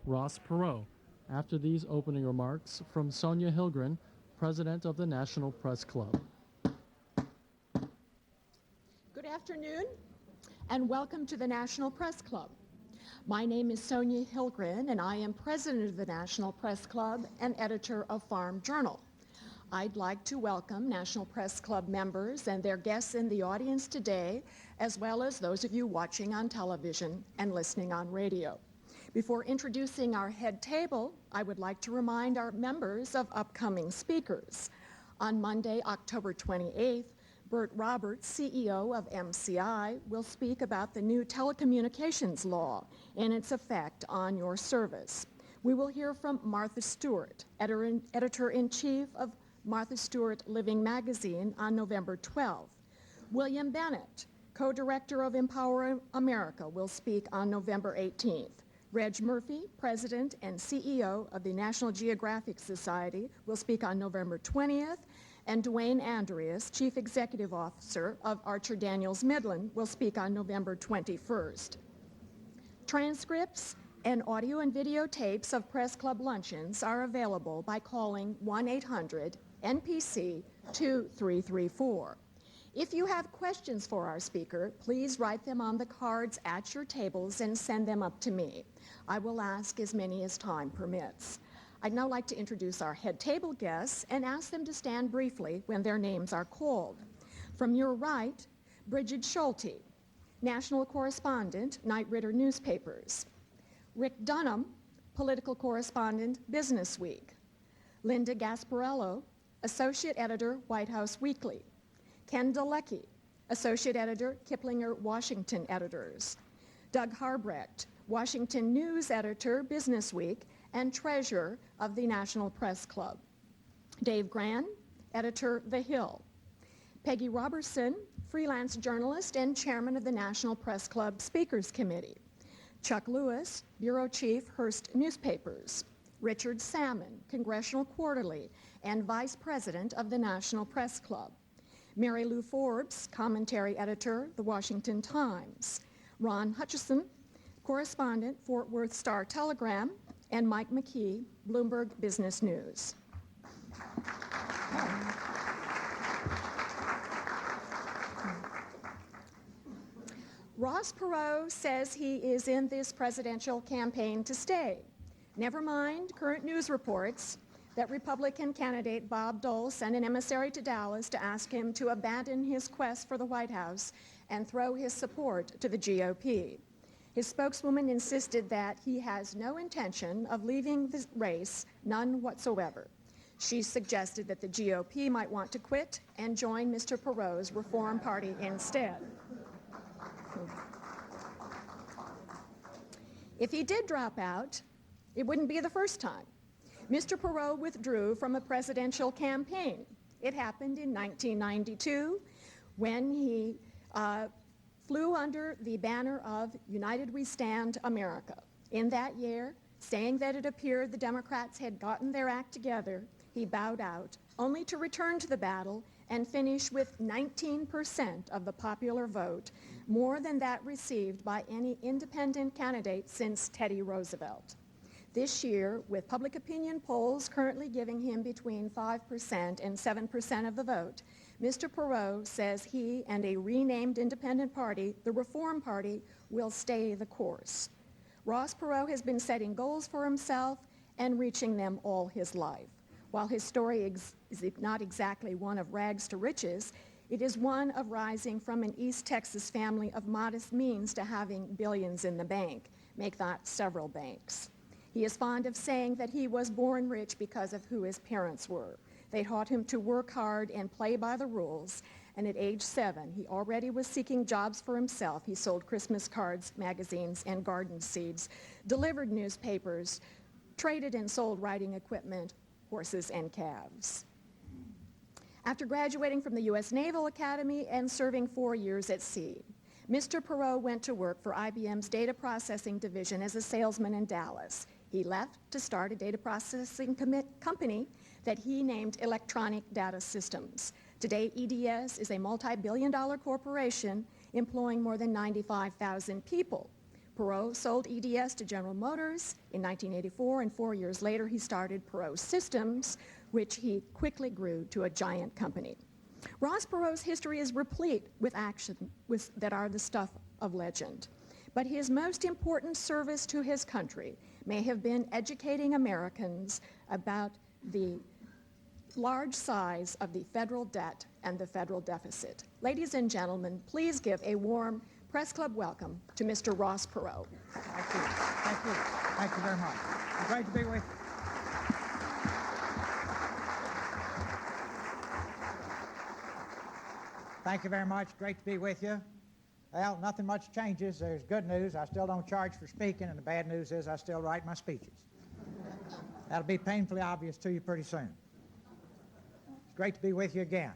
Ross Perot, after these opening remarks from Sonia Hilgren, President of the National Press Club. Good afternoon, and welcome to the National Press Club. My name is Sonia Hilgren, and I am President of the National Press Club and editor of Farm Journal. I'd like to welcome National Press Club members and their guests in the audience today, as well as those of you watching on television and listening on radio. Before introducing our head table, I would like to remind our members of upcoming speakers. On Monday, October 28th, Bert Roberts, CEO of MCI, will speak about the new telecommunications law and its effect on your service. We will hear from Martha Stewart, editor-in-chief of Martha Stewart Living Magazine, on November 12th. William Bennett, co-director of Empower America, will speak on November 18th. Reg Murphy, president and CEO of the National Geographic Society, will speak on November 20th. And Dwayne Andreas, chief executive officer of Archer Daniels Midland, will speak on November 21st. Transcripts and audio and video tapes of Press Club luncheons are available by calling 1-800-NPC-2334. If you have questions for our speaker, please write them on the cards at your tables and send them up to me. I will ask as many as time permits. I'd now like to introduce our head table guests and ask them to stand briefly when their names are called. From your right, Bridget Schulte, national correspondent, Knight Ridder Newspapers. Rick Dunham, political correspondent, Business Week. Linda Gasparello, associate editor, White House Weekly. Ken Dalecki, associate editor, Kiplinger Washington Editors. Doug Harbrecht, Washington News editor, Business Week, and treasurer of the National Press Club. Dave Gran, editor, The Hill. Peggy Robertson, freelance journalist and chairman of the National Press Club Speakers Committee. Chuck Lewis, bureau chief, Hearst Newspapers. Richard Salmon, Congressional Quarterly and vice president of the National Press Club. Mary Lou Forbes, commentary editor, The Washington Times. Ron Hutchison, correspondent, Fort Worth Star-Telegram, and Mike McKee, Bloomberg Business News. Ross Perot says he is in this presidential campaign to stay. Never mind current news reports that Republican candidate Bob Dole sent an emissary to Dallas to ask him to abandon his quest for the White House and throw his support to the GOP. His spokeswoman insisted that he has no intention of leaving the race, none whatsoever. She suggested that the GOP might want to quit and join Mr. Perot's Reform Party instead. If he did drop out, it wouldn't be the first time. Mr. Perot withdrew from a presidential campaign. It happened in 1992 when he flew under the banner of United We Stand America. In that year, saying that it appeared the Democrats had gotten their act together, he bowed out, only to return to the battle and finish with 19% of the popular vote, more than that received by any independent candidate since Teddy Roosevelt. This year, with public opinion polls currently giving him between 5% and 7% of the vote, Mr. Perot says he and a renamed independent party, the Reform Party, will stay the course. Ross Perot has been setting goals for himself and reaching them all his life. While his story is not exactly one of rags to riches, it is one of rising from an East Texas family of modest means to having billions in the bank, make that several banks. He is fond of saying that he was born rich because of who his parents were. They taught him to work hard and play by the rules, and at age 7, he already was seeking jobs for himself. He sold Christmas cards, magazines, and garden seeds, delivered newspapers, traded and sold writing equipment, horses and calves. After graduating from the U.S. Naval Academy and serving 4 years at sea, Mr. Perot went to work for IBM's data processing division as a salesman in Dallas. He left to start a data processing company that he named Electronic Data Systems. Today, EDS is a multi-billion-dollar corporation employing more than 95,000 people. Perot sold EDS to General Motors in 1984, and 4 years later he started Perot Systems, which he quickly grew to a giant company. Ross Perot's history is replete with actions that are the stuff of legend. But his most important service to his country may have been educating Americans about the large size of the federal debt and the federal deficit. Ladies and gentlemen, please give a warm Press Club welcome to Mr. Ross Perot. Thank you. Thank you. Thank you very much. It's great to be with you. Thank you very much. Great to be with you. Well, nothing much changes. There's good news. I still don't charge for speaking, and the bad news is I still write my speeches. That'll be painfully obvious to you pretty soon. It's great to be with you again.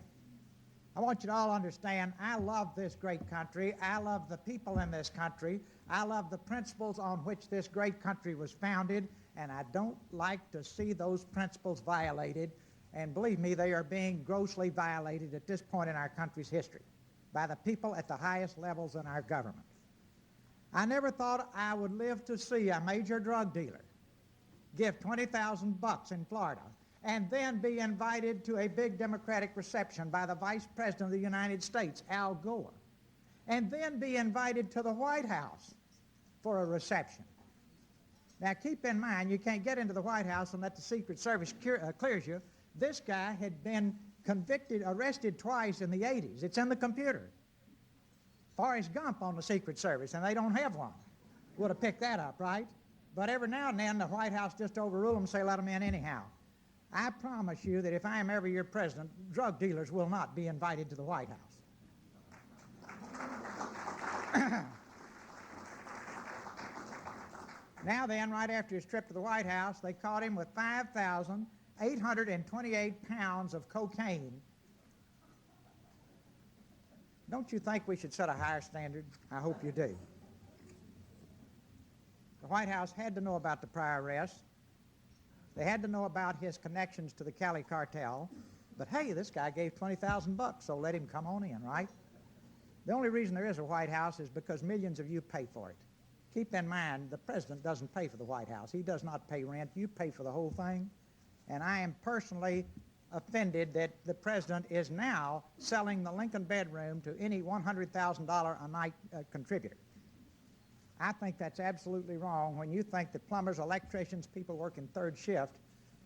I want you to all understand, I love this great country. I love the people in this country. I love the principles on which this great country was founded, and I don't like to see those principles violated. And believe me, they are being grossly violated at this point in our country's history by the people at the highest levels in our government. I never thought I would live to see a major drug dealer give $20,000 in Florida and then be invited to a big Democratic reception by the Vice President of the United States, Al Gore, and then be invited to the White House for a reception. Now, keep in mind, you can't get into the White House unless the Secret Service clears you. This guy had been convicted, arrested twice in the 80s. It's in the computer. Forrest Gump on the Secret Service, and they don't have one. Would have picked that up, right? But every now and then, the White House just overrule them and say, let them in anyhow. I promise you that if I am ever your president, drug dealers will not be invited to the White House. Now then, right after his trip to the White House, they caught him with 5,828 pounds of cocaine. Don't you think we should set a higher standard? I hope you do. The White House had to know about the prior arrests. They had to know about his connections to the Cali cartel. But hey, this guy gave $20,000, so let him come on in, right? The only reason there is a White House is because millions of you pay for it. Keep in mind, the president doesn't pay for the White House. He does not pay rent. You pay for the whole thing. And I am personally offended that the president is now selling the Lincoln bedroom to any $100,000 a night contributor. I think that's absolutely wrong when you think that plumbers, electricians, people working third shift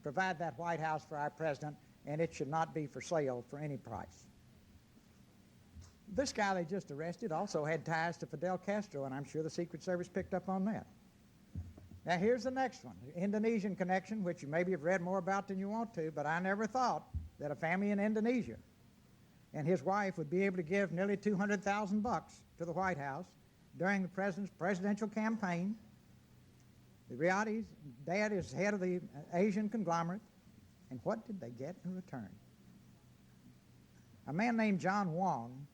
provide that White House for our president, and it should not be for sale for any price. This guy they just arrested also had ties to Fidel Castro, and I'm sure the Secret Service picked up on that. Now here's the next one, the Indonesian connection, which you maybe have read more about than you want to, but I never thought that a family in Indonesia and his wife would be able to give nearly $200,000 to the White House during the president's presidential campaign. The Riyadh's dad is head of the Asian conglomerate, and what did they get in return? A man named John Wong,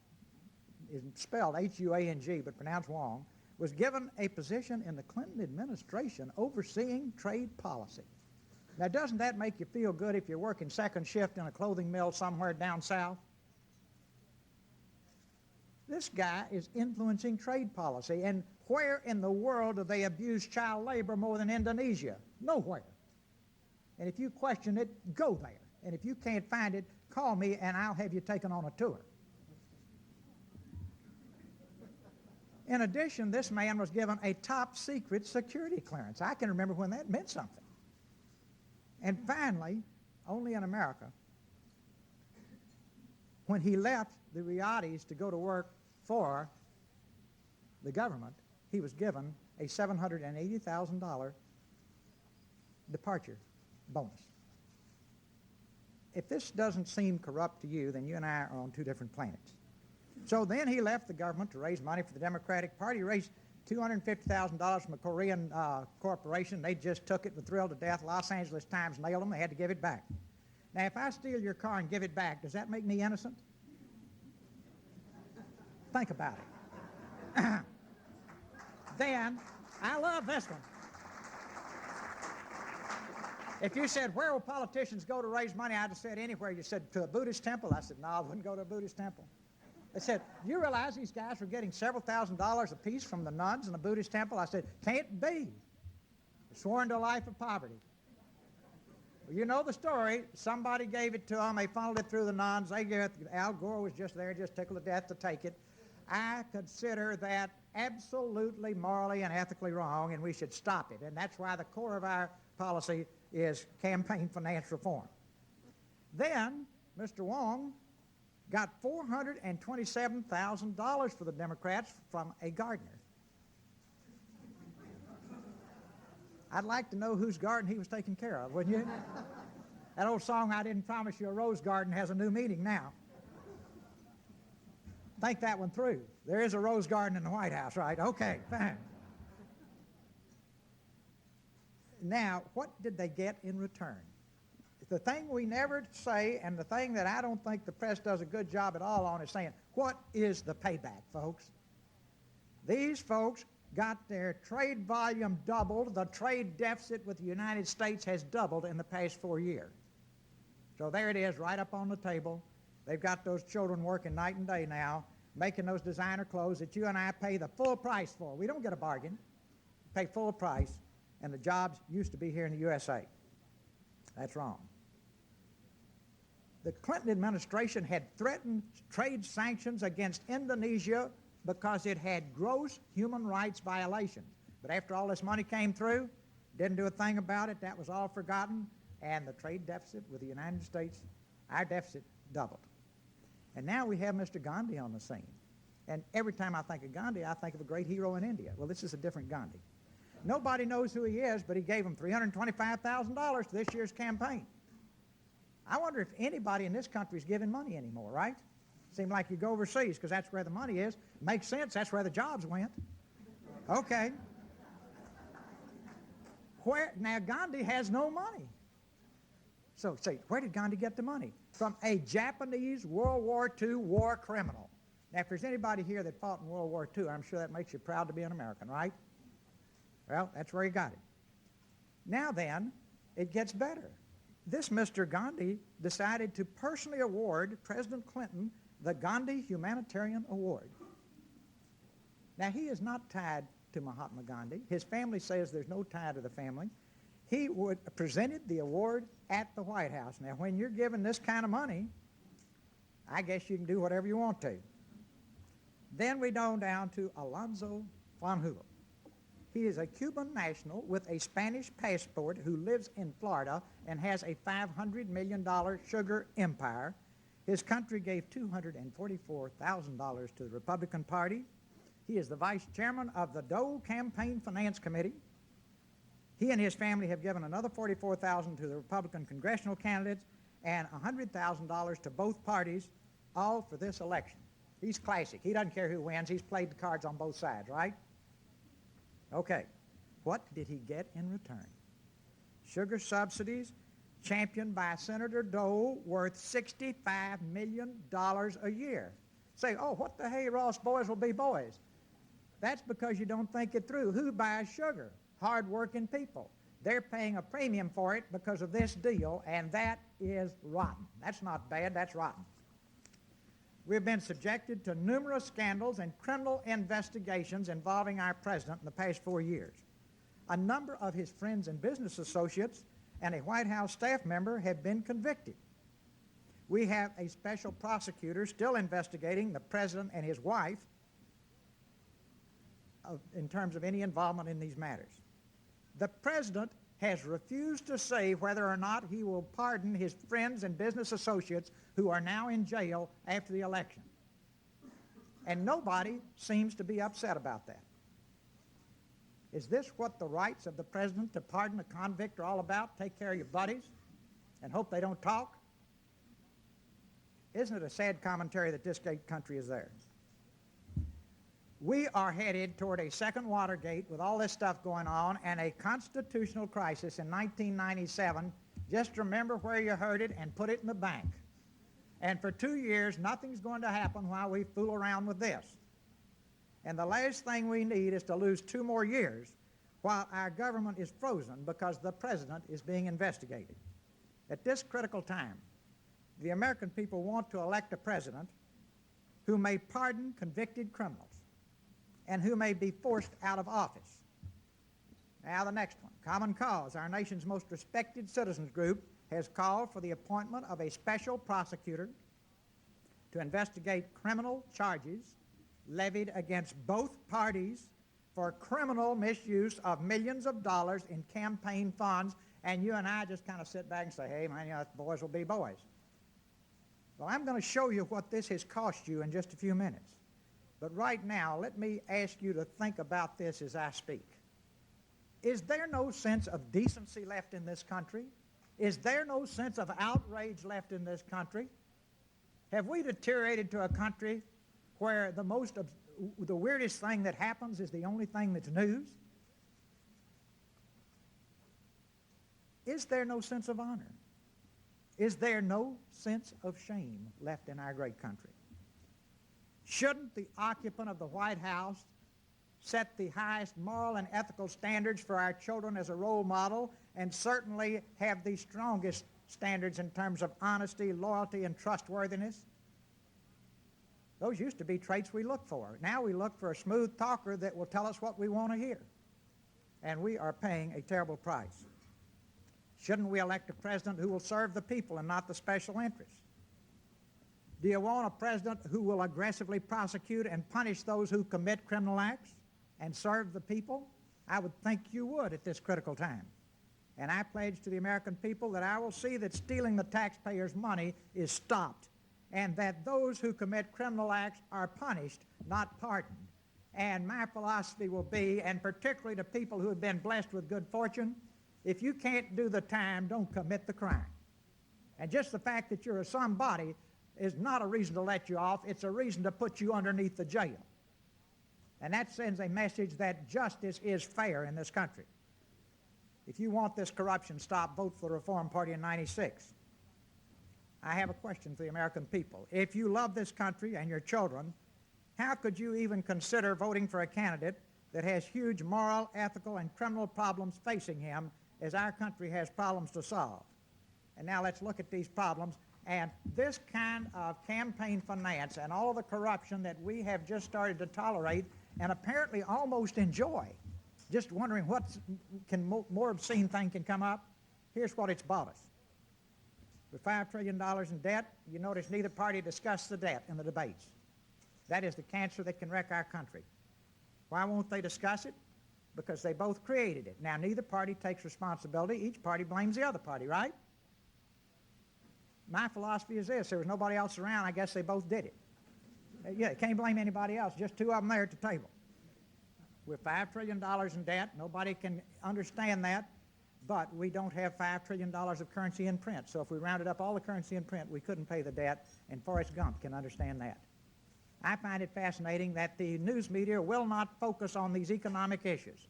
is spelled H-U-A-N-G, but pronounced Wong, was given a position in the Clinton administration overseeing trade policy. Now, doesn't that make you feel good if you're working second shift in a clothing mill somewhere down south? This guy is influencing trade policy, and where in the world do they abuse child labor more than Indonesia? Nowhere. And if you question it, go there. And if you can't find it, call me and I'll have you taken on a tour. In addition, this man was given a top secret security clearance. I can remember when that meant something. And finally, only in America, when he left the Riyadhs to go to work for the government, he was given a $780,000 departure bonus. If this doesn't seem corrupt to you, then you and I are on two different planets. So then he left the government to raise money for the Democratic Party. He raised $250,000 from a Korean corporation. They just took it and were thrilled to death. Los Angeles Times nailed them. They had to give it back. Now, if I steal your car and give it back, does that make me innocent? Think about it. Then, I love this one. If you said, where will politicians go to raise money? I'd have said anywhere. You said, to a Buddhist temple? I said, no, I wouldn't go to a Buddhist temple. They said, "Do you realize these guys were getting several $1,000s apiece from the nuns in the Buddhist temple?" I said, "Can't be. They're sworn to a life of poverty." Well, you know the story. Somebody gave it to them. They funneled it through the nuns. They gave it. Al Gore was just there, just tickled to death to take it. I consider that absolutely morally and ethically wrong, and we should stop it. And that's why the core of our policy is campaign finance reform. Then Mr. Wong got $427,000 for the Democrats from a gardener. I'd like to know whose garden he was taking care of, wouldn't you? That old song, "I Didn't Promise You a Rose Garden," has a new meaning now. Think that one through. There is a rose garden in the White House, right? Okay, fine. Now, what did they get in return? The thing we never say, and the thing that I don't think the press does a good job at all on, is saying, what is the payback, folks? These folks got their trade volume doubled. The trade deficit with the United States has doubled in the past 4 years. So there it is, right up on the table. They've got those children working night and day now, making those designer clothes that you and I pay the full price for. We don't get a bargain. We pay full price, and the jobs used to be here in the USA. That's wrong. The Clinton administration had threatened trade sanctions against Indonesia because it had gross human rights violations. But after all this money came through, didn't do a thing about it. That was all forgotten. And the trade deficit with the United States, our deficit doubled. And now we have Mr. Gandhi on the scene. And every time I think of Gandhi, I think of a great hero in India. Well, this is a different Gandhi. Nobody knows who he is, but he gave him $325,000 to this year's campaign. I wonder if anybody in this country is giving money anymore, right? Seems like you go overseas because that's where the money is. Makes sense. That's where the jobs went. Okay. Now, Gandhi has no money. So, say, where did Gandhi get the money? From a Japanese World War II war criminal. Now, if there's anybody here that fought in World War II, I'm sure that makes you proud to be an American, right? Well, that's where he got it. Now then, it gets better. This Mr. Gandhi decided to personally award President Clinton the Gandhi Humanitarian Award. Now, he is not tied to Mahatma Gandhi. His family says there's no tie to the family. He presented the award at the White House. Now, when you're given this kind of money, I guess you can do whatever you want to. Then we go down to Alonzo Fanjul. He is a Cuban national with a Spanish passport who lives in Florida and has a $500 million sugar empire. His country gave $244,000 to the Republican Party. He is the vice chairman of the Dole Campaign Finance Committee. He and his family have given another $44,000 to the Republican congressional candidates and $100,000 to both parties, all for this election. He's classic. He doesn't care who wins. He's played the cards on both sides, right? Okay. What did he get in return? Sugar subsidies championed by Senator Dole worth $65 million a year. Say, oh, what the hey, Ross, boys will be boys. That's because you don't think it through. Who buys sugar? Hard-working people. They're paying a premium for it because of this deal, and that is rotten. That's not bad, that's rotten. We've been subjected to numerous scandals and criminal investigations involving our president in the past 4 years. A number of his friends and business associates and a White House staff member have been convicted. We have a special prosecutor still investigating the president and his wife in terms of any involvement in these matters. The president has refused to say whether or not he will pardon his friends and business associates who are now in jail after the election. And nobody seems to be upset about that. Is this what the rights of the president to pardon a convict are all about? Take care of your buddies and hope they don't talk? Isn't it a sad commentary that this great country is there? We are headed toward a second Watergate with all this stuff going on and a constitutional crisis in 1997. Just remember where you heard it and put it in the bank. And for 2 years, nothing's going to happen while we fool around with this. And the last thing we need is to lose 2 more years while our government is frozen because the president is being investigated. At this critical time, the American people want to elect a president who may pardon convicted criminals and who may be forced out of office. Now the next one, Common Cause, our nation's most respected citizens group, has called for the appointment of a special prosecutor to investigate criminal charges levied against both parties for criminal misuse of millions of dollars in campaign funds, and you and I just kind of sit back and say, hey, man, you know, boys will be boys. Well, I'm going to show you what this has cost you in just a few minutes. But right now, let me ask you to think about this as I speak. Is there no sense of decency left in this country? Is there no sense of outrage left in this country? Have we deteriorated to a country where the weirdest thing that happens is the only thing that's news? Is there no sense of honor? Is there no sense of shame left in our great country? Shouldn't the occupant of the White House set the highest moral and ethical standards for our children as a role model, and certainly have the strongest standards in terms of honesty, loyalty, and trustworthiness? Those used to be traits we look for. Now we look for a smooth talker that will tell us what we want to hear. And we are paying a terrible price. Shouldn't we elect a president who will serve the people and not the special interests? Do you want a president who will aggressively prosecute and punish those who commit criminal acts and serve the people? I would think you would at this critical time. And I pledge to the American people that I will see that stealing the taxpayers' money is stopped, and that those who commit criminal acts are punished, not pardoned. And my philosophy will be, and particularly to people who have been blessed with good fortune, if you can't do the time, don't commit the crime. And just the fact that you're a somebody is not a reason to let you off. It's a reason to put you underneath the jail. And that sends a message that justice is fair in this country. If you want this corruption stopped, vote for the Reform Party in '96. I have a question for the American people. If you love this country and your children, how could you even consider voting for a candidate that has huge moral, ethical, and criminal problems facing him, as our country has problems to solve? And now let's look at these problems. And this kind of campaign finance and all of the corruption that we have just started to tolerate and apparently almost enjoy, just wondering what more obscene thing can come up, here's what it's bought us. With $5 trillion in debt, you notice neither party discussed the debt in the debates. That is the cancer that can wreck our country. Why won't they discuss it? Because they both created it. Now, neither party takes responsibility. Each party blames the other party, right? My philosophy is this: there was nobody else around. I guess they both did it. Yeah, can't blame anybody else. Just two of them there at the table. With $5 trillion in debt, nobody can understand that, but we don't have $5 trillion of currency in print. So if we rounded up all the currency in print, we couldn't pay the debt, and Forrest Gump can understand that. I find it fascinating that the news media will not focus on these economic issues.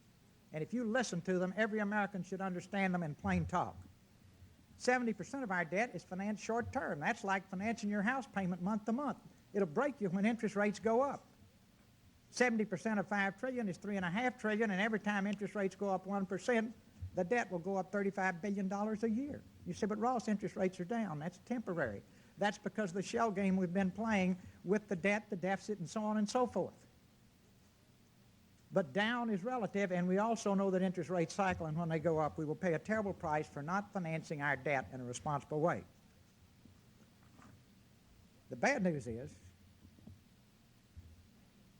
And if you listen to them, every American should understand them in plain talk. 70% of our debt is financed short term. That's like financing your house payment month to month. It'll break you when interest rates go up. 70% of $5 trillion is $3.5 trillion, and every time interest rates go up 1%, the debt will go up $35 billion a year. You say, but Ross, interest rates are down. That's temporary. That's because of the shell game we've been playing with the debt, the deficit, and so on and so forth. But down is relative, and we also know that interest rates cycle, and when they go up, we will pay a terrible price for not financing our debt in a responsible way. The bad news is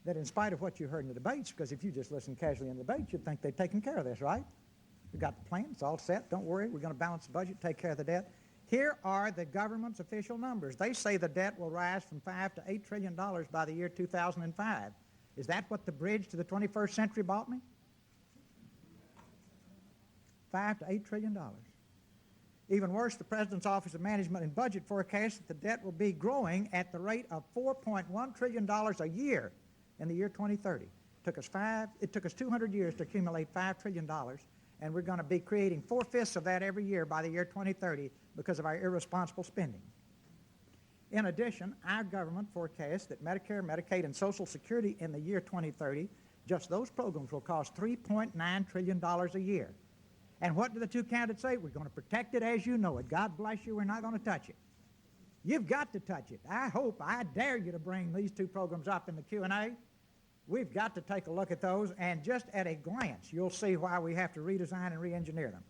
that in spite of what you heard in the debates, because if you just listen casually in the debates, you'd think they've taken care of this, right? We've got the plan, it's all set, don't worry, we're going to balance the budget, take care of the debt. Here are the government's official numbers. They say the debt will rise from $5 to $8 trillion by the year 2005. Is that what the bridge to the 21st century bought me? $5 to $8 trillion. Even worse, the President's Office of Management and Budget forecasts that the debt will be growing at the rate of $4.1 trillion a year in the year 2030. It took us 200 years to accumulate $5 trillion, and we're going to be creating 4/5 of that every year by the year 2030 because of our irresponsible spending. In addition, our government forecasts that Medicare, Medicaid, and Social Security in the year 2030, just those programs will cost $3.9 trillion a year. And what do the two candidates say? We're going to protect it as you know it. God bless you, we're not going to touch it. You've got to touch it. I dare you to bring these two programs up in the Q&A. We've got to take a look at those, and just at a glance, you'll see why we have to redesign and re-engineer them.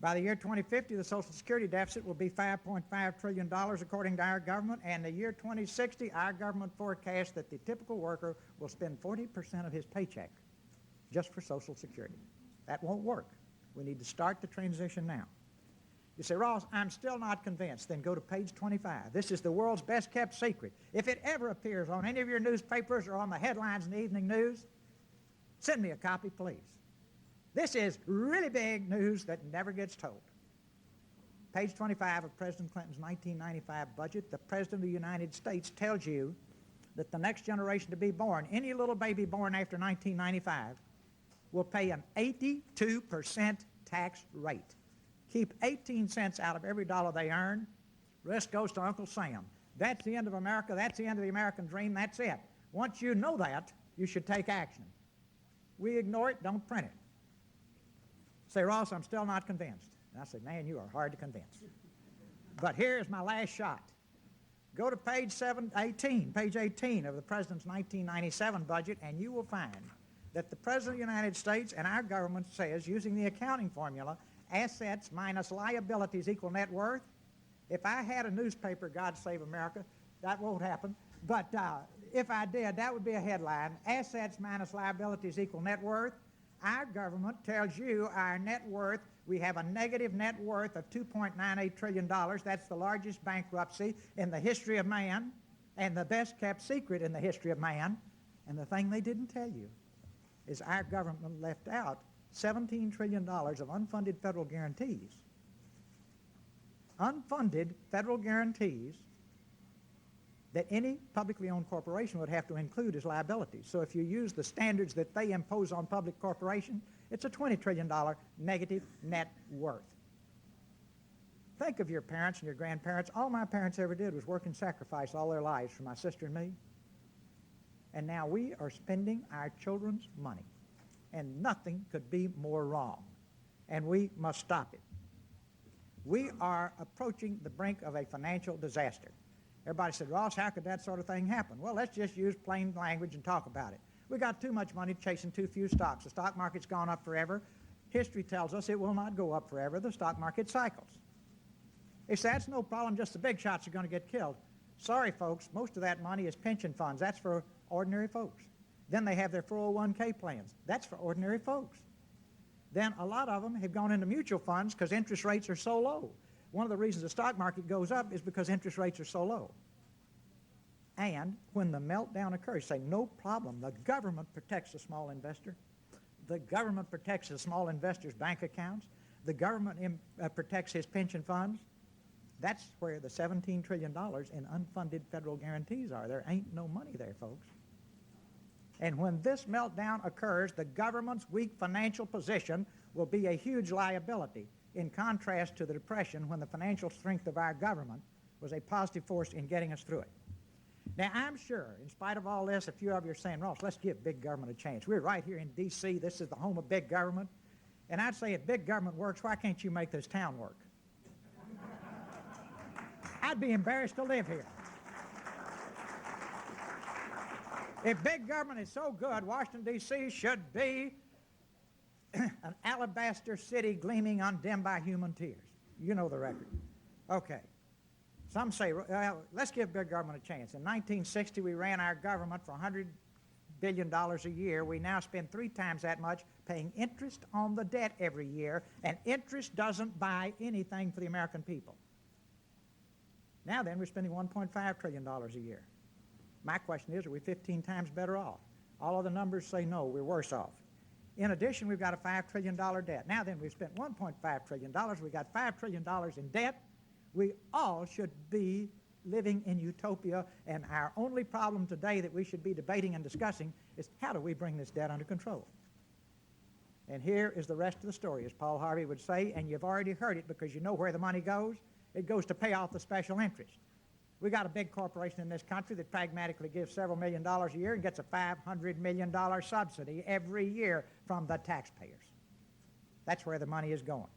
By the year 2050, the Social Security deficit will be $5.5 trillion according to our government, and the year 2060, our government forecasts that the typical worker will spend 40% of his paycheck just for Social Security. That won't work. We need to start the transition now. You say, Ross, I'm still not convinced. Then go to page 25. This is the world's best kept secret. If it ever appears on any of your newspapers or on the headlines in the evening news, send me a copy, please. This is really big news that never gets told. Page 25 of President Clinton's 1995 budget, the President of the United States tells you that the next generation to be born, any little baby born after 1995, will pay an 82% tax rate. Keep 18 cents out of every dollar they earn. Rest goes to Uncle Sam. That's the end of America. That's the end of the American dream. That's it. Once you know that, you should take action. We ignore it, don't print it. Say, Ross, I'm still not convinced. And I say, man, you are hard to convince. But here's my last shot. Go to page 18 of the President's 1997 budget, and you will find that the President of the United States and our government says, using the accounting formula, assets minus liabilities equal net worth. If I had a newspaper, God save America, that won't happen. But if I did, that would be a headline. Assets minus liabilities equal net worth. Our government tells you our net worth, we have a negative net worth of $2.98 trillion. That's the largest bankruptcy in the history of man and the best kept secret in the history of man. And the thing they didn't tell you is our government left out $17 trillion of unfunded federal guarantees. Unfunded federal guarantees that any publicly owned corporation would have to include as liabilities. So if you use the standards that they impose on public corporation, it's a $20 trillion negative net worth. Think of your parents and your grandparents. All my parents ever did was work and sacrifice all their lives for my sister and me. And now we are spending our children's money. And nothing could be more wrong. And we must stop it. We are approaching the brink of a financial disaster. Everybody said, Ross, how could that sort of thing happen? Well, let's just use plain language and talk about it. We got too much money chasing too few stocks. The stock market's gone up forever. History tells us it will not go up forever. The stock market cycles. They say, that's no problem, just the big shots are going to get killed. Sorry, folks, most of that money is pension funds. That's for ordinary folks. Then they have their 401k plans. That's for ordinary folks. Then a lot of them have gone into mutual funds because interest rates are so low. One of the reasons the stock market goes up is because interest rates are so low. And when the meltdown occurs, say, no problem. The government protects the small investor. The government protects the small investor's bank accounts. The government protects his pension funds. That's where the $17 trillion in unfunded federal guarantees are. There ain't no money there, folks. And when this meltdown occurs, the government's weak financial position will be a huge liability, in contrast to the Depression, when the financial strength of our government was a positive force in getting us through it. Now, I'm sure, in spite of all this, a few of you are saying, Ross, let's give big government a chance. We're right here in D.C. This is the home of big government. And I'd say if big government works, why can't you make this town work? I'd be embarrassed to live here. If big government is so good, Washington, D.C. should be an alabaster city gleaming undimmed by human tears. You know the record. Okay. Some say, well, let's give big government a chance. In 1960, we ran our government for $100 billion a year. We now spend 3 times that much paying interest on the debt every year, and interest doesn't buy anything for the American people. Now then, we're spending $1.5 trillion a year. My question is, are we 15 times better off? All of the numbers say no, we're worse off. In addition, we've got a $5 trillion debt. Now then, we've spent $1.5 trillion. We've got $5 trillion in debt. We all should be living in utopia, and our only problem today that we should be debating and discussing is how do we bring this debt under control? And here is the rest of the story, as Paul Harvey would say, and you've already heard it because you know where the money goes. It goes to pay off the special interest. We got a big corporation in this country that pragmatically gives several $1 million a year and gets a $500 million subsidy every year from the taxpayers. That's where the money is going.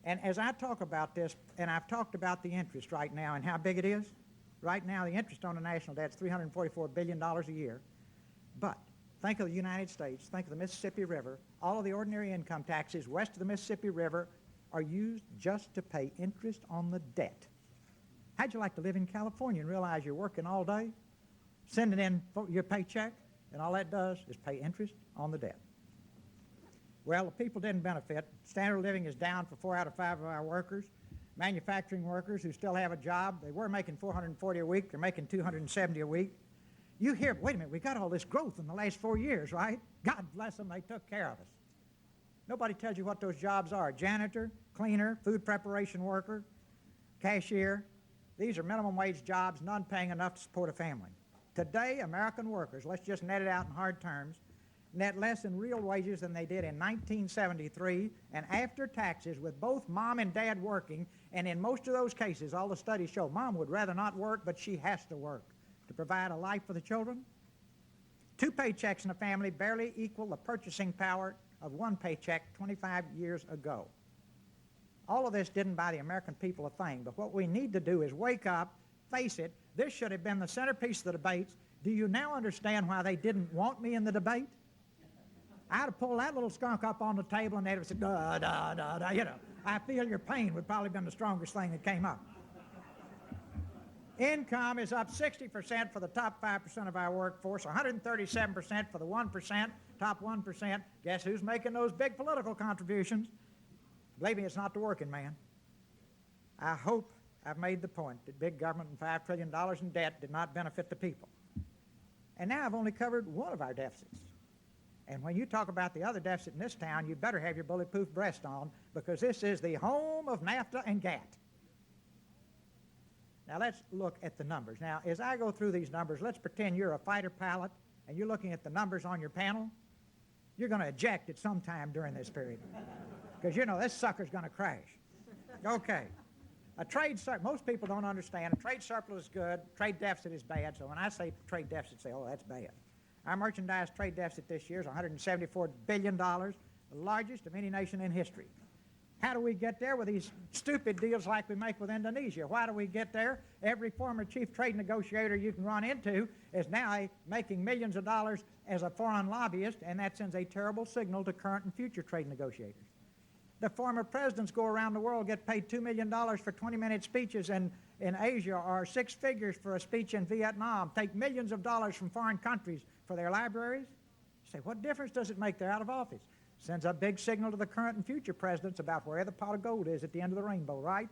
And as I talk about this, and I've talked about the interest right now and how big it is, right now the interest on the national debt is $344 billion a year. But think of the United States, think of the Mississippi River. All of the ordinary income taxes west of the Mississippi River are used just to pay interest on the debt. How'd you like to live in California and realize you're working all day, sending in your paycheck, and all that does is pay interest on the debt? Well, the people didn't benefit. Standard of living is down for 4 out of 5 of our workers. Manufacturing workers who still have a job, they were making $440 a week, they're making $270 a week. You hear, wait a minute, we got all this growth in the last 4 years, right? God bless them, they took care of us. Nobody tells you what those jobs are. Janitor, cleaner, food preparation worker, cashier. These are minimum wage jobs, none paying enough to support a family. Today, American workers, let's just net it out in hard terms, net less in real wages than they did in 1973, and after taxes, with both mom and dad working, and in most of those cases, all the studies show mom would rather not work, but she has to work to provide a life for the children. 2 paychecks in a family barely equal the purchasing power of 1 paycheck 25 years ago. All of this didn't buy the American people a thing, but what we need to do is wake up, face it. This should have been the centerpiece of the debates. Do you now understand why they didn't want me in the debate? I'd have pulled that little skunk up on the table and they'd have said, da, da, da, da, you know. I feel your pain would probably have been the strongest thing that came up. Income is up 60% for the top 5% of our workforce, 137% for the 1%, top 1%. Guess who's making those big political contributions? Believe me, it's not the working man. I hope I've made the point that big government and $5 trillion in debt did not benefit the people. And now I've only covered one of our deficits. And when you talk about the other deficit in this town, you better have your bulletproof vest on, because this is the home of NAFTA and GATT. Now let's look at the numbers. Now, as I go through these numbers, let's pretend you're a fighter pilot and you're looking at the numbers on your panel. You're going to eject at some time during this period, because you know this sucker's going to crash. Okay. A trade surplus, most people don't understand. A trade surplus is good, trade deficit is bad. So when I say trade deficit, say, oh, that's bad. Our merchandise trade deficit this year is $174 billion, the largest of any nation in history. How do we get there? With these stupid deals like we make with Indonesia. Why do we get there? Every former chief trade negotiator you can run into is now making millions of dollars as a foreign lobbyist, and that sends a terrible signal to current and future trade negotiators. The former presidents go around the world, get paid $2 million for 20-minute speeches in Asia, or 6 figures for a speech in Vietnam, take millions of dollars from foreign countries for their libraries. You say, what difference does it make? They're out of office. Sends a big signal to the current and future presidents about where the pot of gold is at the end of the rainbow, right?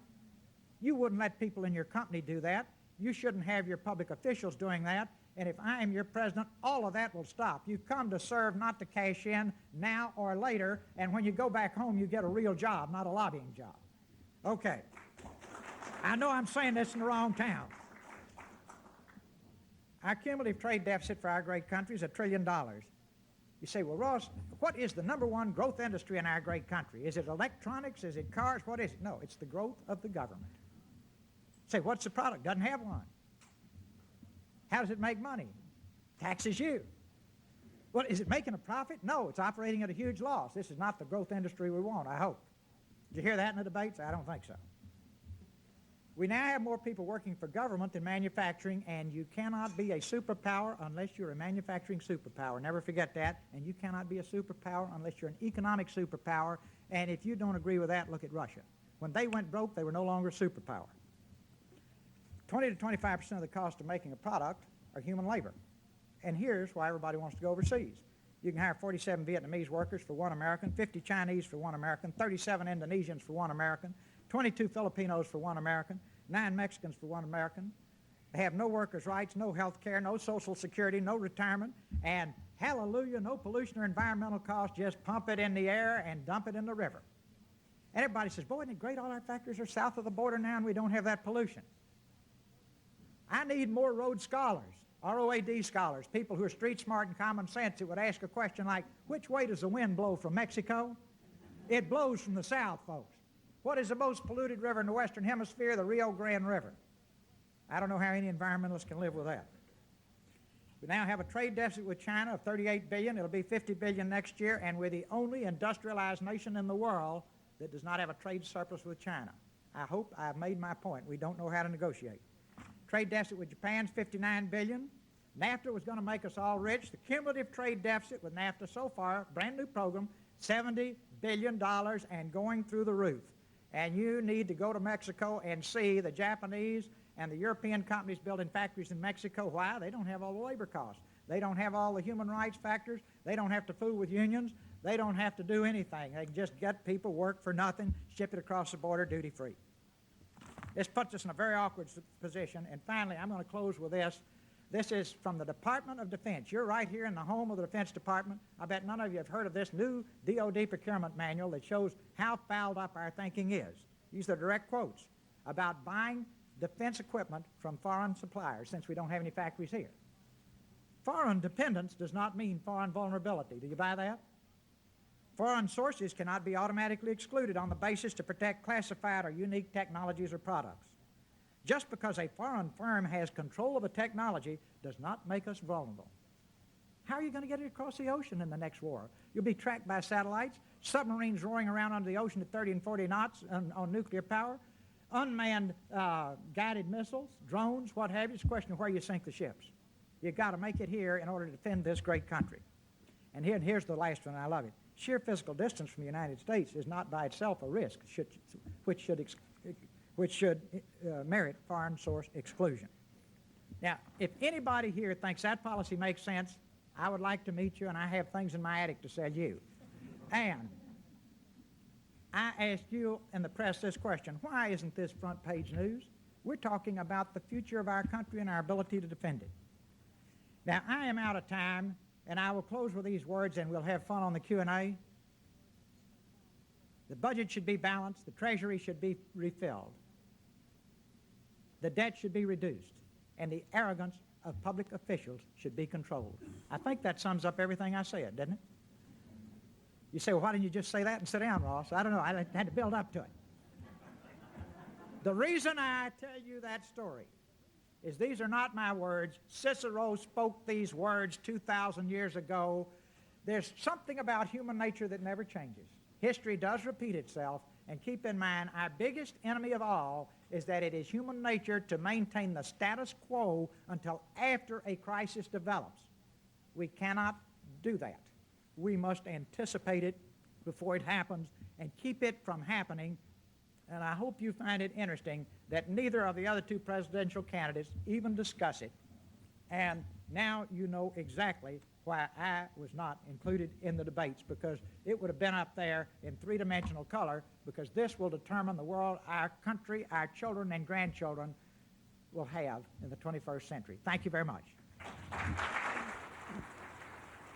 You wouldn't let people in your company do that. You shouldn't have your public officials doing that. And if I am your president, all of that will stop. You come to serve, not to cash in now or later. And when you go back home, you get a real job, not a lobbying job. Okay. I know I'm saying this in the wrong town. Our cumulative trade deficit for our great country is $1 trillion. You say, well, Ross, what is the #1 growth industry in our great country? Is it electronics? Is it cars? What is it? No, it's the growth of the government. You say, what's the product? Doesn't have one. How does it make money? Taxes you. Well, is it making a profit? No, it's operating at a huge loss. This is not the growth industry we want, I hope. Did you hear that in the debates? I don't think so. We now have more people working for government than manufacturing, and you cannot be a superpower unless you're a manufacturing superpower. Never forget that. And you cannot be a superpower unless you're an economic superpower. And if you don't agree with that, look at Russia. When they went broke, they were no longer a superpower. 20 to 25% of the cost of making a product are human labor. And here's why everybody wants to go overseas. You can hire 47 Vietnamese workers for 1 American, 50 Chinese for 1 American, 37 Indonesians for 1 American, 22 Filipinos for 1 American, 9 Mexicans for 1 American. They have no workers' rights, no health care, no Social Security, no retirement, and hallelujah, no pollution or environmental costs. Just pump it in the air and dump it in the river. And everybody says, boy, isn't it great all our factories are south of the border now and we don't have that pollution. I need more Rhodes Scholars, ROAD scholars, people who are street smart and common sense, who would ask a question like, which way does the wind blow from Mexico? It blows from the south, folks. What is the most polluted river in the Western Hemisphere? The Rio Grande River. I don't know how any environmentalist can live with that. We now have a trade deficit with China of $38 billion. It'll be $50 billion next year, and we're the only industrialized nation in the world that does not have a trade surplus with China. I hope I've made my point. We don't know how to negotiate. Trade deficit with Japan's $59 billion. NAFTA was going to make us all rich. The cumulative trade deficit with NAFTA so far, brand new program, $70 billion and going through the roof. And you need to go to Mexico and see the Japanese and the European companies building factories in Mexico. Why? They don't have all the labor costs. They don't have all the human rights factors. They don't have to fool with unions. They don't have to do anything. They can just get people work for nothing, ship it across the border duty-free. This puts us in a very awkward position. And finally, I'm going to close with this. This is from the Department of Defense. You're right here in the home of the Defense Department. I bet none of you have heard of this new DOD procurement manual that shows how fouled up our thinking is. These are direct quotes about buying defense equipment from foreign suppliers since we don't have any factories here. Foreign dependence does not mean foreign vulnerability. Do you buy that? Foreign sources cannot be automatically excluded on the basis to protect classified or unique technologies or products. Just because a foreign firm has control of a technology does not make us vulnerable. How are you going to get it across the ocean in the next war? You'll be tracked by satellites, submarines roaring around under the ocean at 30 and 40 knots on nuclear power, unmanned guided missiles, drones, what have you. It's a question of where you sink the ships. You've got to make it here in order to defend this great country. And here's the last one, I love it. Sheer physical distance from the United States is not by itself a risk, which should merit foreign source exclusion. Now, if anybody here thinks that policy makes sense, I would like to meet you, and I have things in my attic to sell you. And I asked you in the press this question: why isn't this front page news? We're talking about the future of our country and our ability to defend it. Now, I am out of time, and I will close with these words, and we'll have fun on the Q&A. The budget should be balanced. The Treasury should be refilled. The debt should be reduced, and the arrogance of public officials should be controlled. I think that sums up everything I said, doesn't it? You say, well, why didn't you just say that and sit down, Ross? I don't know. I had to build up to it. The reason I tell you that story is these are not my words. Cicero spoke these words 2,000 years ago. There's something about human nature that never changes. History does repeat itself, and keep in mind, our biggest enemy of all is that it is human nature to maintain the status quo until after a crisis develops. We cannot do that. We must anticipate it before it happens and keep it from happening. And I hope you find it interesting that neither of the other two presidential candidates even discuss it. And now you know exactly why I was not included in the debates, because it would have been up there in three-dimensional color, because this will determine the world our country, our children and grandchildren will have in the 21st century. Thank you very much.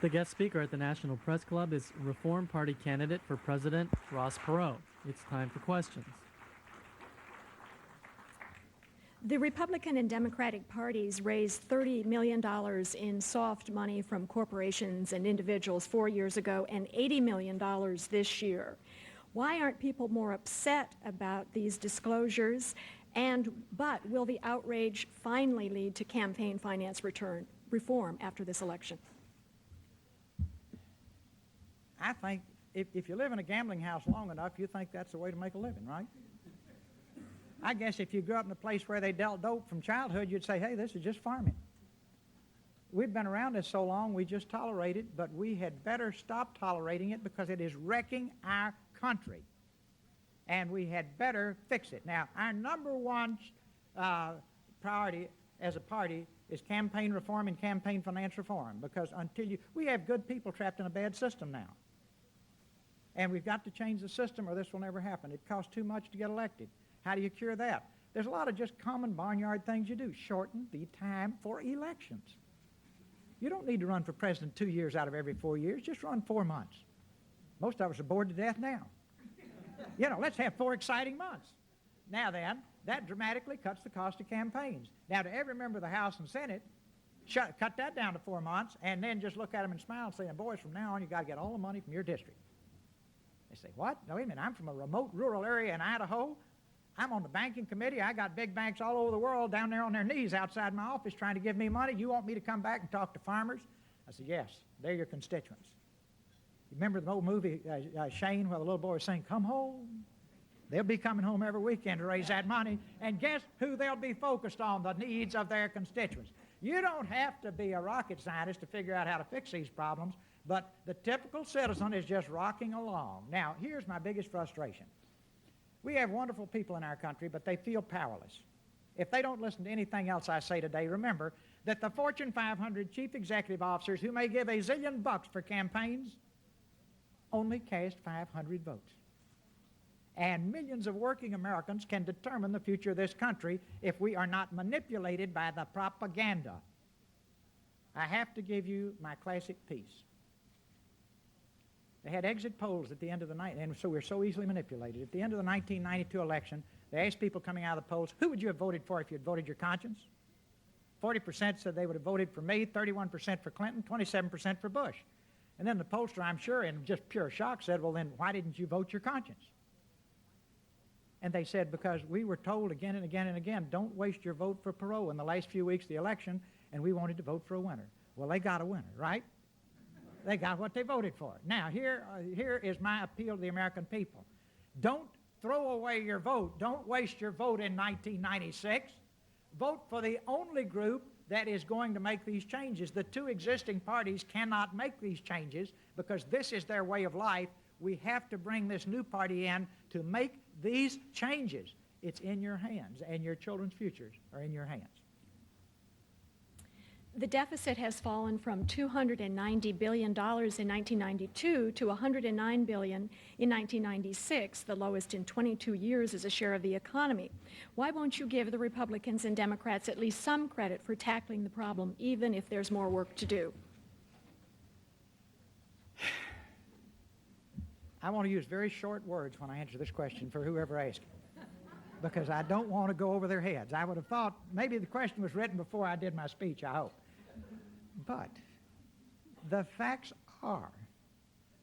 The guest speaker at the National Press Club is Reform Party candidate for president Ross Perot. It's time for questions. The Republican and Democratic parties raised $30 million in soft money from corporations and individuals 4 years ago and $80 million this year. Why aren't people more upset about these disclosures? But will the outrage finally lead to campaign finance reform after this election? I think if you live in a gambling house long enough, you think that's the way to make a living, right? I guess if you grew up in a place where they dealt dope from childhood, you'd say, hey, this is just farming. We've been around this so long, we just tolerate it, but we had better stop tolerating it because it is wrecking our country. And we had better fix it. Now, our number one priority as a party is campaign reform and campaign finance reform, because we have good people trapped in a bad system now. And we've got to change the system or this will never happen. It costs too much to get elected. How do you cure that? There's a lot of just common barnyard things you do. Shorten the time for elections. You don't need to run for president 2 years out of every 4 years. Just run 4 months. Most of us are bored to death now. Let's have 4 exciting months. Now then, that dramatically cuts the cost of campaigns. Now, to every member of the House and Senate, cut that down to 4 months, and then just look at them and smile and say, boys, from now on, you got to get all the money from your district. They say, what? No, wait a minute, I'm from a remote rural area in Idaho. I'm on the banking committee. I got big banks all over the world down there on their knees outside my office trying to give me money. You want me to come back and talk to farmers? I said, yes, they're your constituents. Remember the old movie, Shane, where the little boy was saying, "Come home"? They'll be coming home every weekend to raise that money, and guess who they'll be focused on? The needs of their constituents. You don't have to be a rocket scientist to figure out how to fix these problems, but the typical citizen is just rocking along. Now, here's my biggest frustration. We have wonderful people in our country, but they feel powerless. If they don't listen to anything else I say today, remember that the Fortune 500 chief executive officers who may give $1 zillion for campaigns only cast 500 votes. And millions of working Americans can determine the future of this country if we are not manipulated by the propaganda. I have to give you my classic piece. They had exit polls at the end of the night, and so we're so easily manipulated. At the end of the 1992 election, they asked people coming out of the polls, who would you have voted for if you had voted your conscience? 40% said they would have voted for me, 31% for Clinton, 27% for Bush. And then the pollster, I'm sure, in just pure shock, said, well, then why didn't you vote your conscience? And they said, because we were told again and again and again, don't waste your vote for Perot in the last few weeks of the election, and we wanted to vote for a winner. Well, they got a winner, right? They got what they voted for. Now, here is my appeal to the American people. Don't throw away your vote. Don't waste your vote in 1996. Vote for the only group that is going to make these changes. The two existing parties cannot make these changes because this is their way of life. We have to bring this new party in to make these changes. It's in your hands, and your children's futures are in your hands. The deficit has fallen from $290 billion in 1992 to $109 billion in 1996, the lowest in 22 years as a share of the economy. Why won't you give the Republicans and Democrats at least some credit for tackling the problem, even if there's more work to do? I want to use very short words when I answer this question for whoever asked it, because I don't want to go over their heads. I would have thought maybe the question was written before I did my speech, I hope. But the facts are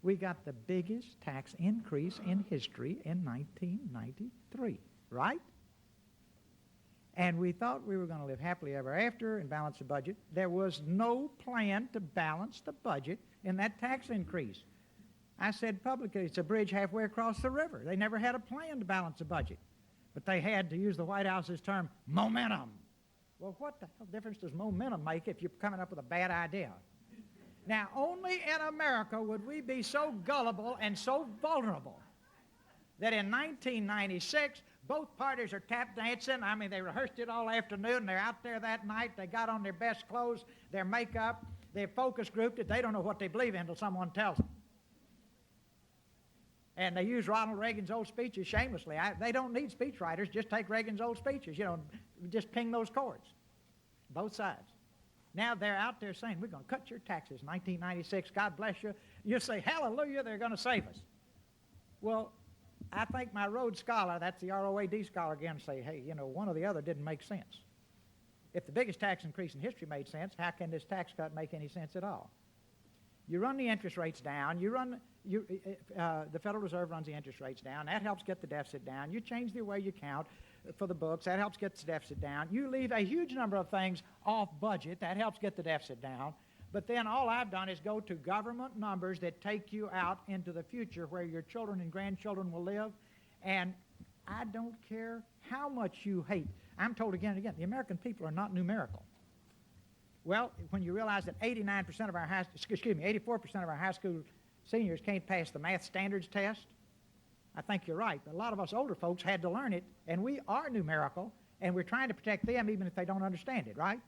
we got the biggest tax increase in history in 1993, right? And we thought we were going to live happily ever after and balance the budget. There was no plan to balance the budget in that tax increase. I said publicly, it's a bridge halfway across the river. They never had a plan to balance the budget. But they had, to use the White House's term, momentum. Well, what the hell difference does momentum make if you're coming up with a bad idea? Now, only in America would we be so gullible and so vulnerable that in 1996, both parties are tap dancing. I mean, they rehearsed it all afternoon. They're out there that night. They got on their best clothes, their makeup, their focus group that they don't know what they believe in until someone tells them. And they use Ronald Reagan's old speeches shamelessly. They don't need speechwriters. Just take Reagan's old speeches. You know, just ping those chords. Both sides. Now they're out there saying, we're going to cut your taxes, 1996, God bless you. You say, hallelujah, they're going to save us. Well, I think my Rhodes Scholar, that's the ROAD scholar again, say, hey, you know, one or the other didn't make sense. If the biggest tax increase in history made sense, how can this tax cut make any sense at all? You run the interest rates down. The Federal Reserve runs the interest rates down. That helps get the deficit down. You change the way you count for the books. That helps get the deficit down. You leave a huge number of things off budget. That helps get the deficit down. But then all I've done is go to government numbers that take you out into the future where your children and grandchildren will live. And I don't care how much you hate. I'm told again and again, the American people are not numerical. Well, when you realize that 84% of our high school seniors can't pass the math standards test, I think you're right. But a lot of us older folks had to learn it, and we are numerical, and we're trying to protect them even if they don't understand it, right?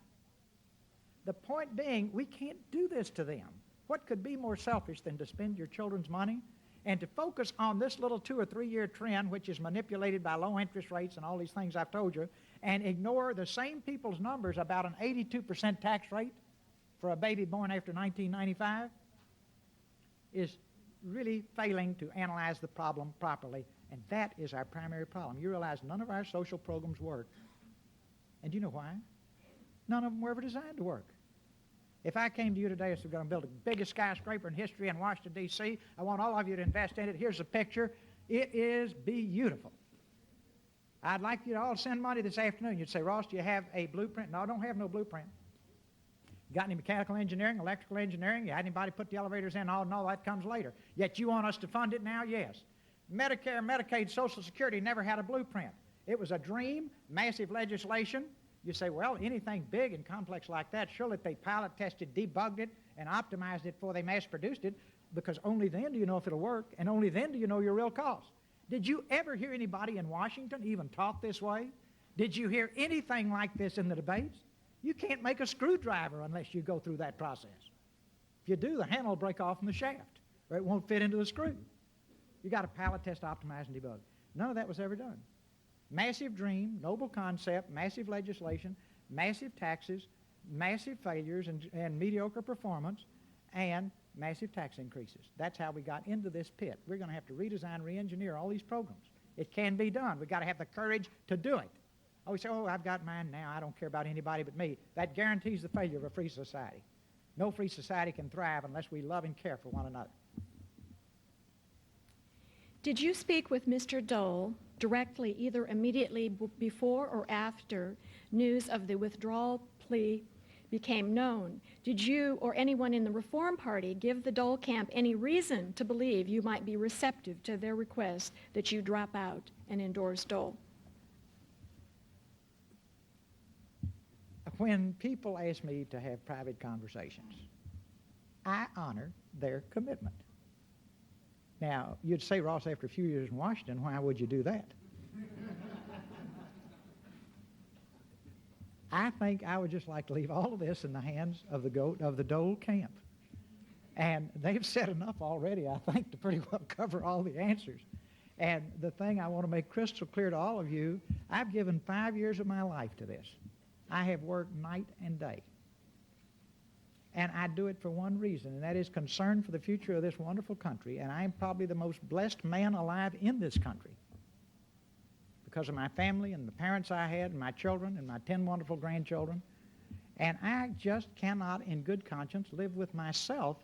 The point being, we can't do this to them. What could be more selfish than to spend your children's money and to focus on this little 2 or 3 year trend, which is manipulated by low interest rates and all these things I've told you, and ignore the same people's numbers about an 82% tax rate for a baby born after 1995 is really failing to analyze the problem properly, and that is our primary problem. You realize none of our social programs work. And do you know why? None of them were ever designed to work. If I came to you today and said, we're going to build the biggest skyscraper in history in Washington, D.C., I want all of you to invest in it. Here's a picture. It is beautiful. I'd like you to all send money this afternoon. You'd say, Ross, do you have a blueprint? No, I don't have no blueprint. Got any mechanical engineering, electrical engineering? You had anybody put the elevators in? Oh, no, that comes later. Yet you want us to fund it now? Yes. Medicare, Medicaid, Social Security never had a blueprint. It was a dream, massive legislation. You say, well, anything big and complex like that, surely if they pilot tested, debugged it, and optimized it before they mass-produced it, because only then do you know if it'll work, and only then do you know your real cost. Did you ever hear anybody in Washington even talk this way? Did you hear anything like this in the debates? You can't make a screwdriver unless you go through that process. If you do, the handle will break off from the shaft, or it won't fit into the screw. You got to pilot test, optimize, and debug. None of that was ever done. Massive dream, noble concept, massive legislation, massive taxes, massive failures and mediocre performance, and massive tax increases. That's how we got into this pit. We're going to have to redesign, re-engineer all these programs. It can be done. We've got to have the courage to do it. Oh, we say, oh, I've got mine now. I don't care about anybody but me. That guarantees the failure of a free society. No free society can thrive unless we love and care for one another. Did you speak with Mr. Dole directly, either immediately before or after news of the withdrawal plea became known? Did you or anyone in the Reform Party give the Dole camp any reason to believe you might be receptive to their request that you drop out and endorse Dole? When people ask me to have private conversations, I honor their commitment. Now, you'd say, Ross, after a few years in Washington, why would you do that? I think I would just like to leave all of this in the hands of the Dole camp. And they've said enough already, I think, to pretty well cover all the answers. And the thing I want to make crystal clear to all of you, I've given 5 years of my life to this. I have worked night and day. And I do it for one reason, and that is concern for the future of this wonderful country. And I'm probably the most blessed man alive in this country because of my family and the parents I had and my children and my 10 wonderful grandchildren. And I just cannot, in good conscience, live with myself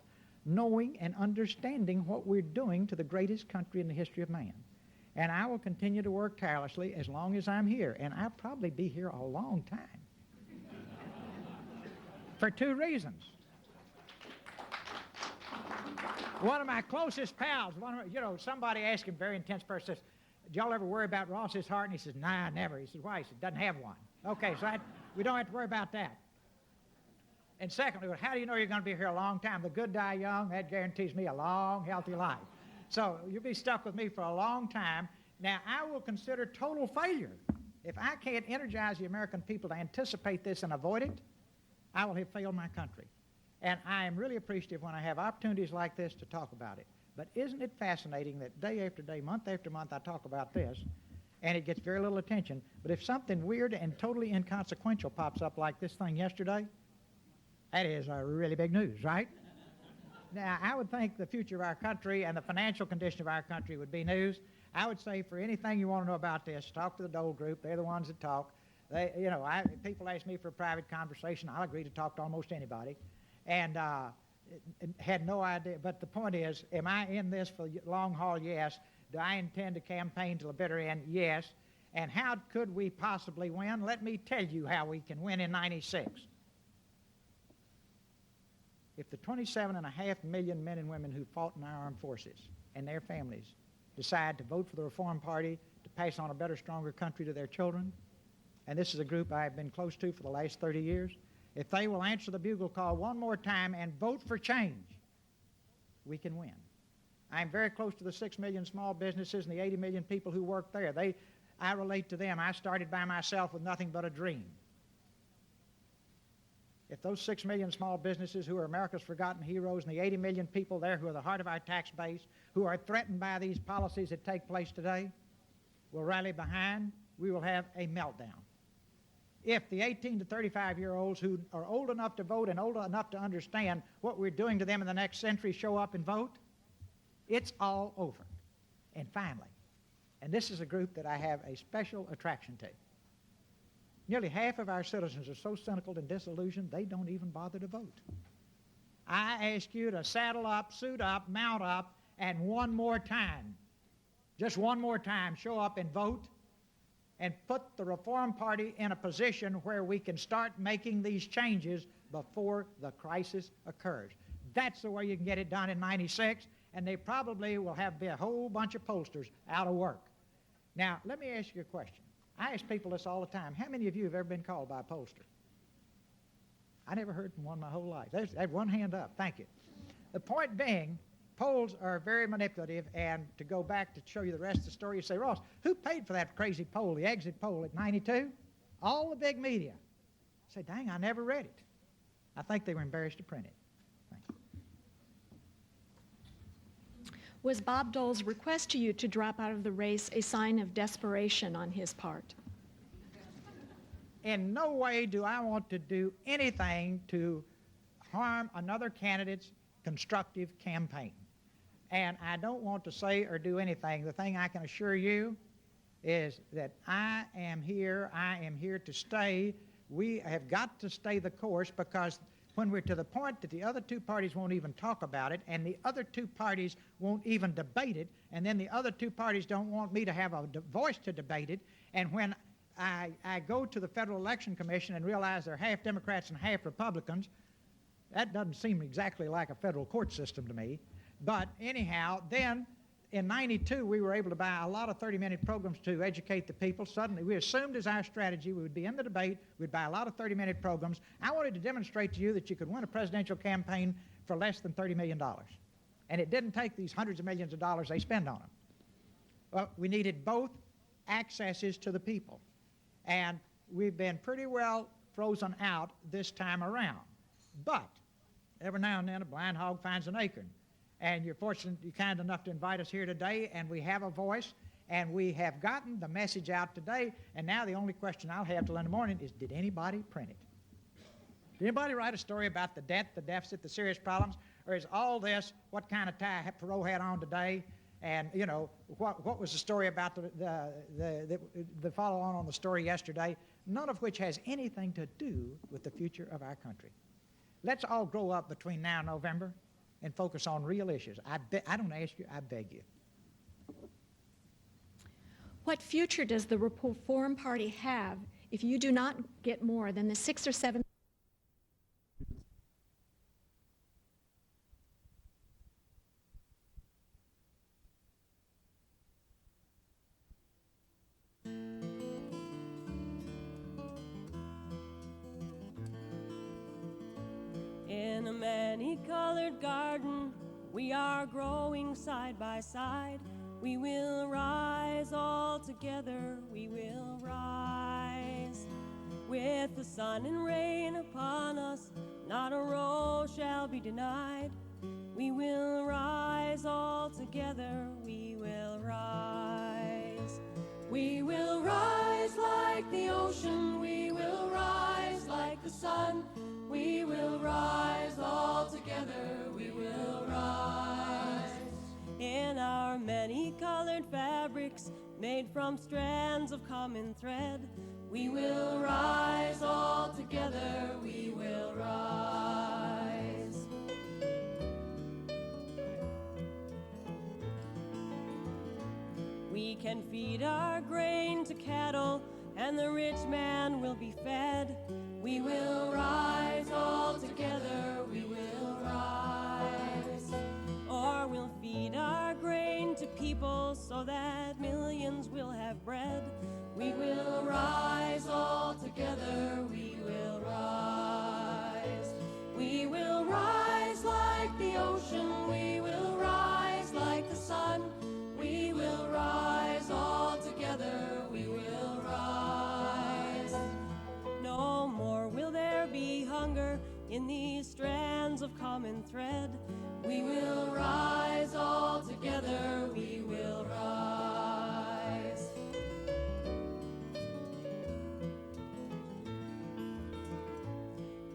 knowing and understanding what we're doing to the greatest country in the history of man. And I will continue to work tirelessly as long as I'm here. And I'll probably be here a long time. For 2 reasons. One of my closest pals, somebody asked him, very intense person, says, "Do y'all ever worry about Ross's heart?" And he says, "Nah, never." He says, "Why?" He said, "Doesn't have one." Okay, so we don't have to worry about that. And secondly, how do you know you're going to be here a long time? The good die young, that guarantees me a long, healthy life. So you'll be stuck with me for a long time. Now, I will consider total failure. If I can't energize the American people to anticipate this and avoid it, I will have failed my country. And I am really appreciative when I have opportunities like this to talk about it. But isn't it fascinating that day after day, month after month, I talk about this, and it gets very little attention. But if something weird and totally inconsequential pops up like this thing yesterday, that is really big news, right? Now, I would think the future of our country and the financial condition of our country would be news. I would say for anything you want to know about this, talk to the Dole group. They're the ones that talk. People ask me for a private conversation. I'll agree to talk to almost anybody. And had no idea. But the point is, am I in this for the long haul? Yes. Do I intend to campaign till the bitter end? Yes. And how could we possibly win? Let me tell you how we can win in '96. If the 27.5 million men and women who fought in our armed forces and their families decide to vote for the Reform Party to pass on a better, stronger country to their children, and this is a group I have been close to for the last 30 years, if they will answer the bugle call one more time and vote for change, we can win. I'm very close to the 6 million small businesses and the 80 million people who work there. I relate to them. I started by myself with nothing but a dream. If those 6 million small businesses who are America's forgotten heroes and the 80 million people there who are the heart of our tax base, who are threatened by these policies that take place today, will rally behind, we will have a meltdown. If the 18 to 35-year-olds who are old enough to vote and old enough to understand what we're doing to them in the next century show up and vote, it's all over. And finally, and this is a group that I have a special attraction to, nearly half of our citizens are so cynical and disillusioned they don't even bother to vote. I ask you to saddle up, suit up, mount up, and one more time, just one more time, show up and vote. and put the Reform Party in a position where we can start making these changes before the crisis occurs. That's the way you can get it done in '96, and they probably will have a whole bunch of pollsters out of work. Now, let me ask you a question. I ask people this all the time. How many of you have ever been called by a pollster? I never heard from one my whole life. There's one hand up. Thank you. The point being, polls are very manipulative, and to go back to show you the rest of the story, you say, Ross, who paid for that crazy poll, the exit poll at '92? All the big media. I say, dang, I never read it. I think they were embarrassed to print it. Thank you. Was Bob Dole's request to you to drop out of the race a sign of desperation on his part? In no way do I want to do anything to harm another candidate's constructive campaign. And I don't want to say or do anything. The thing I can assure you is that I am here to stay. We have got to stay the course, because when we're to the point that the other two parties won't even talk about it, and the other two parties won't even debate it, and then the other two parties don't want me to have a voice to debate it, and when I go to the Federal Election Commission and realize they're half Democrats and half Republicans, that doesn't seem exactly like a federal court system to me. But anyhow, then in '92, we were able to buy a lot of 30-minute programs to educate the people. Suddenly, we assumed as our strategy we would be in the debate, we'd buy a lot of 30-minute programs. I wanted to demonstrate to you that you could win a presidential campaign for less than $30 million. And it didn't take these hundreds of millions of dollars they spend on them. Well, we needed both accesses to the people. And we've been pretty well frozen out this time around. But every now and then a blind hog finds an acorn. And you're kind enough to invite us here today, and we have a voice, and we have gotten the message out today, and now the only question I'll have till in the morning is, did anybody print it? Did anybody write a story about the debt, the deficit, the serious problems, or is all this what kind of tie Perot had on today, and, you know, what was the story about the follow-on on the story yesterday, none of which has anything to do with the future of our country. Let's all grow up between now and November and focus on real issues. I don't ask you, I beg you. What future does the Reform Party have if you do not get more than the 6 or 7? In a many-colored garden, we are growing side by side. We will rise all together, we will rise. With the sun and rain upon us, not a row shall be denied. We will rise all together, we will rise. We will rise like the ocean, we will rise like the sun. We will rise all together, we will rise. In our many-colored fabrics, made from strands of common thread, we will rise all together, we will rise. We can feed our grain to cattle, and the rich man will be fed. We will rise all together, we will rise. Or we'll feed our grain to people so that millions will have bread. We will rise all together, we will rise. We will rise like the ocean, we will rise like the sun. We will rise all together, we will rise. No more will there be hunger in these strands of common thread. We will rise all together, we will rise.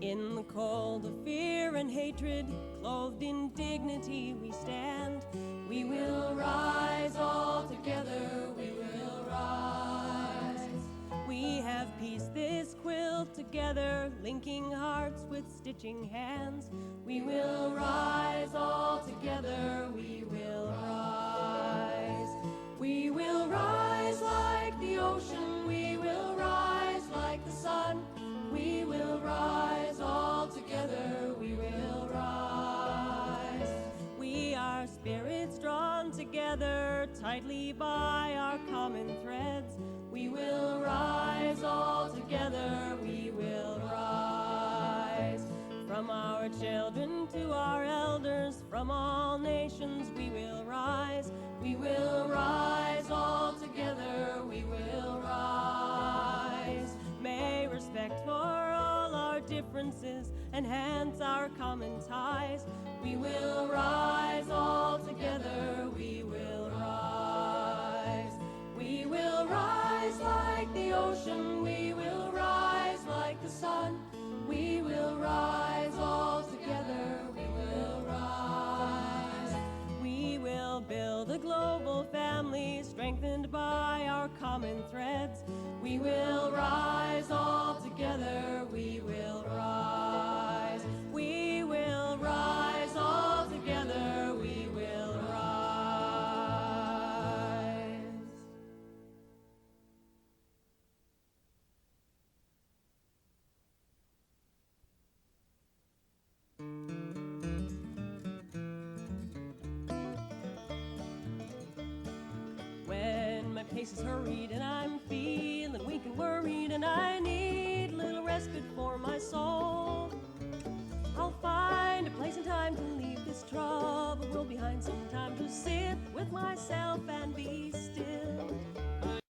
In the cold of fear and hatred, clothed in dignity we stand. We will rise all together, we will rise. We have pieced this quilt together, linking hearts with stitching hands. We will rise all together, we will rise. We will rise like the ocean, we by our common threads. We will rise all together, we will rise. From our children to our elders, from all nations we will rise. We will rise all together, we will rise. May respect for all our differences enhance our common ties. We will rise all together, we will rise. We will rise like the ocean, we will rise like the sun. We will rise all together, we will rise. We will build a global family strengthened by our common threads. We will rise all together, we will rise. We will rise all together, we will rise. When my pace is hurried and I'm feeling weak and worried and I need a little respite for my soul, I'll find a place and time to leave this troubled world behind sometime.